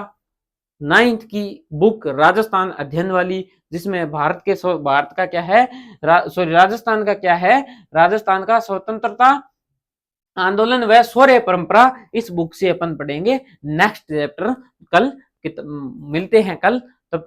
नाइन्थ की बुक राजस्थान अध्ययन वाली, जिसमें भारत का क्या है, राजस्थान का क्या है, राजस्थान का स्वतंत्रता आंदोलन व शौर्य परंपरा, इस बुक से अपन पढ़ेंगे नेक्स्ट चैप्टर। कल मिलते हैं कल, तब